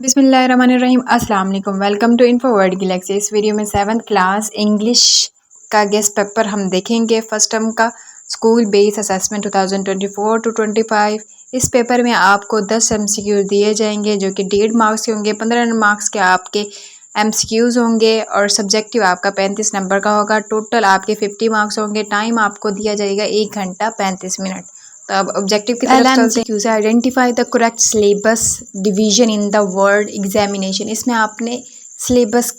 बिस्मिल्लाहिर्रहमानिर्रहीम अस्सलाम वालेकुम। Welcome to Info Word Galaxy. इस वीडियो में 7th क्लास इंग्लिश का गेस्ट पेपर हम देखेंगे। फर्स्ट टर्म का स्कूल बेस असेसमेंट 2024 टू 25। इस पेपर में आपको 10 MCQ दिए जाएंगे जो कि 1.5 मार्क्स के होंगे। 15 मार्क्स के आपके MCQs होंगे और सब्जेक्टिव आपका 35 नंबर का होगा। टोटल आपके 50 मार्क्स होंगे। टाइम आपको दिया जाएगा 1 घंटा 35 मिनट। तो अब ऑब्जेक्टिव की तरफ चलते हैं। Identify the correct syllabus division in the world examination. इसमें आपने सिलेबस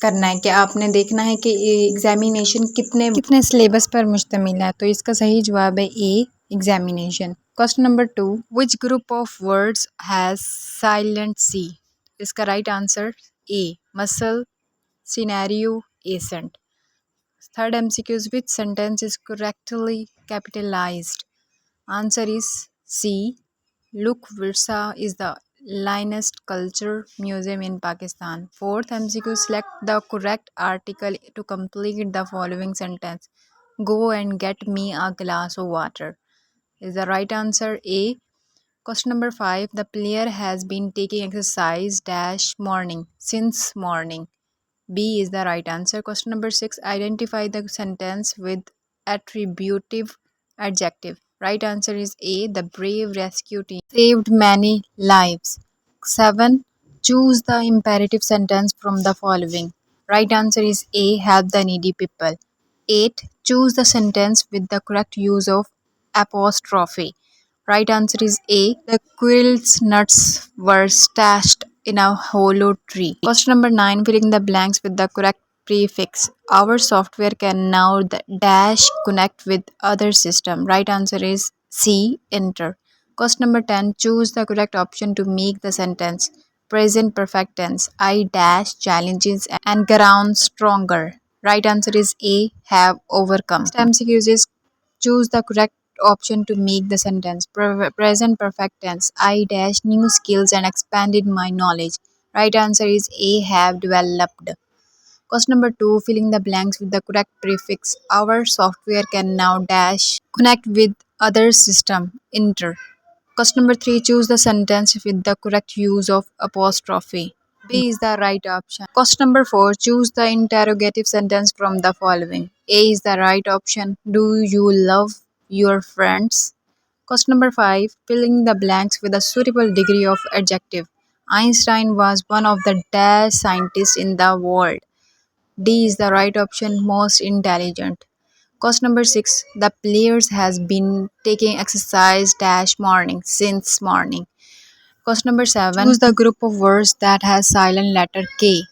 करना है कि आपने देखना है कि एग्जामिनेशन कितने सिलेबस पर मुश्तमिल है। तो इसका सही जवाब है A, examination. Question number 2, which group of words has silent C. इसका right answer A, muscle, scenario, ascent. Third MCQ, which sentence is correctly capitalized? Answer is C. Look Virsa is the Lionist Culture Museum in Pakistan. Fourth MCQ, select the correct article to complete the following sentence. Go and get me a glass of water. Is the right answer A. Question number 5. The player has been taking exercise dash morning since morning. B is the right answer. Question number 6. Identify the sentence with attributive adjective. Right answer is A. The brave rescue team saved many lives. 7. Choose the imperative sentence from the following. Right answer is A. Help the needy people. 8. Choose the sentence with the correct use of apostrophe. Right answer is A. The quill's nuts were stashed in a hollow tree. Question number 9. Filling the blanks with the correct prefix. Our software can now dash connect with other system. Right answer is C. Enter. Question number 10. Choose the correct option to make the sentence present perfect tense. I dash challenges and ground stronger. Right answer is A. Have overcome. Next MCQ is choose the correct option to make the sentence present perfect tense. I dash new skills and expanded my knowledge. Right answer is A. Have developed. Question number 2. Filling the blanks with the correct prefix. Our software can now dash connect with other system. Enter. Question number 3. Choose the sentence with the correct use of apostrophe. B is the right option. Question number 4. Choose the interrogative sentence from the following. A is the right option. Do you love your friends? Question number 5. Filling the blanks with a suitable degree of adjective. Einstein was one of the dash scientists in the world. D is the right option. Most intelligent. Question number 6. The players has been taking exercise dash morning since morning. Question number 7. Choose the group of words that has silent letter K.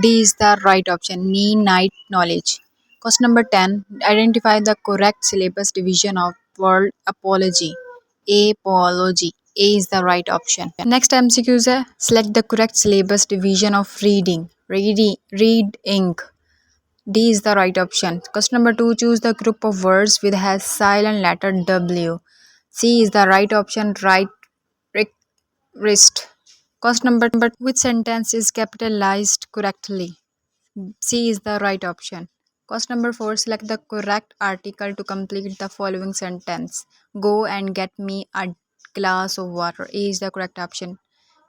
D is the right option. Knee, night, knowledge. Question number 10. Identify the correct syllabus division of word apology. Apology. A is the right option. Next MCQ is select the correct syllabus division of reading. Reading. D is the right option. Question number 2. Choose the group of words with has silent letter W. C is the right option. Right wrist. Question number which sentence is capitalized correctly? C is the right option. Question number 4. Select the correct article to complete the following sentence. Go and get me a glass of water. A is the correct option.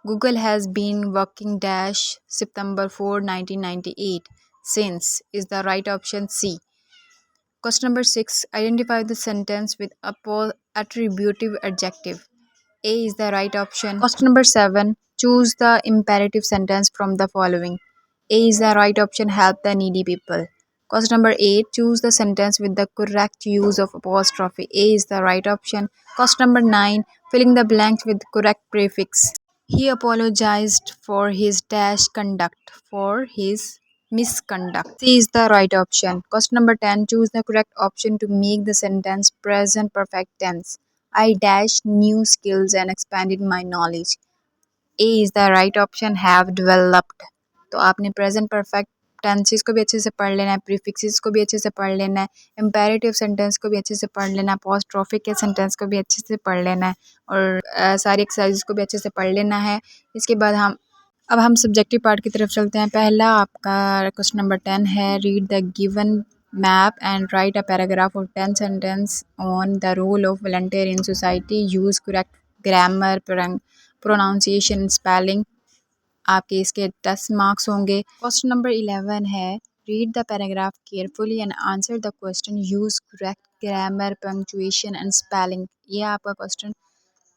Google has been working dash September 4, 1998 since is the right option. C. Question number 6. Identify the sentence with attributive adjective. A is the right option. Question number 7. Choose the imperative sentence from the following. A is the right option. Help the needy people. Question number 8. Choose the sentence with the correct use of apostrophe. A is the right option. Question number 9. Filling the blanks with correct prefix. He apologized for his dash conduct. For his misconduct. C is the right option. Question number 10. Choose the correct option to make the sentence present perfect tense. I dash new skills and expanded my knowledge. A is the right option. Have developed. तो आपने present perfect tenses को भी अच्छे से पढ़ लेना है, prefixes को भी अच्छे से पढ़ लेना है, इम्पेरेटिव सेंटेंस को भी अच्छे से पढ़ लेना है, अपोस्ट्रोफिक के सेंटेंस को भी अच्छे से पढ़ लेना है और सारी एक्सरसाइजेस को भी अच्छे से पढ़ लेना है। इसके बाद हम सब्जेक्टिव पार्ट की तरफ चलते हैं। पहला आपका क्वेश्चन नंबर 10 है। Read the given map and write a paragraph of 10 sentence on the role of volunteer in society. Use correct grammar, pronunciation, spelling. आपके इसके 10 मार्क्स होंगे। क्वेश्चन नंबर 11 है, read the paragraph carefully and answer the question, use correct grammar, punctuation and spelling. ये आपका question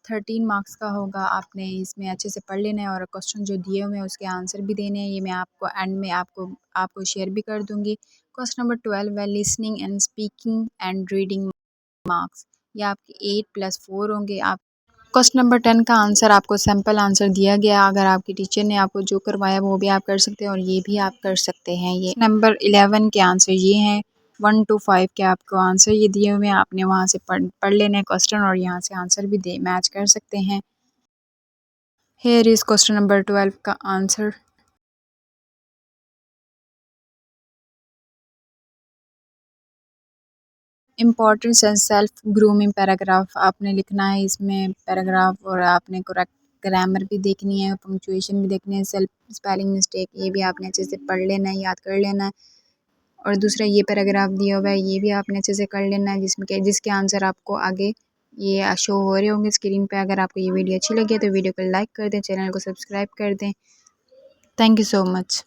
13 marks का होगा। आपने इसमें अच्छे से पढ़ लेना है और क्वेश्चन जो दिए हुए हैं उसके आंसर भी देने हैं। ये मैं आपको एंड में आपको शेयर भी कर दूँगी। क्वेश्चन नंबर 12 है, listening and speaking and reading marks. ये आपके 8+4 होंगे। आप क्वेश्चन नंबर 10 का आंसर आपको सैम्पल आंसर दिया गया। अगर आपकी टीचर ने आपको जो करवाया वो भी आप कर सकते हैं और ये भी आप कर सकते हैं। ये नंबर 11 के आंसर ये हैं। 1 to 5 के आपको आंसर ये दिए हुए हैं। आपने वहाँ से पढ़ लेना है क्वेश्चन और यहाँ से आंसर भी मैच कर सकते हैं। हेयर इज़ क्वेश्चन नंबर 12 का answer. Importance and self grooming paragraph आपने लिखना है इसमें पैराग्राफ, और आपने करेक्ट ग्रामर भी देखनी है, पंक्चुएशन भी देखनी है, सेल्फ स्पेलिंग मिस्टेक ये भी आपने अच्छे से पढ़ लेना है, याद कर लेना है। और दूसरा ये पैराग्राफ दिया हुआ है ये भी आपने अच्छे से कर लेना है, जिसके आंसर आपको आगे ये शो हो रहे होंगे स्क्रीन पे। अगर आपको ये वीडियो अच्छी लगी है तो वीडियो को लाइक कर दें, चैनल को सब्सक्राइब कर दें। Thank you so much.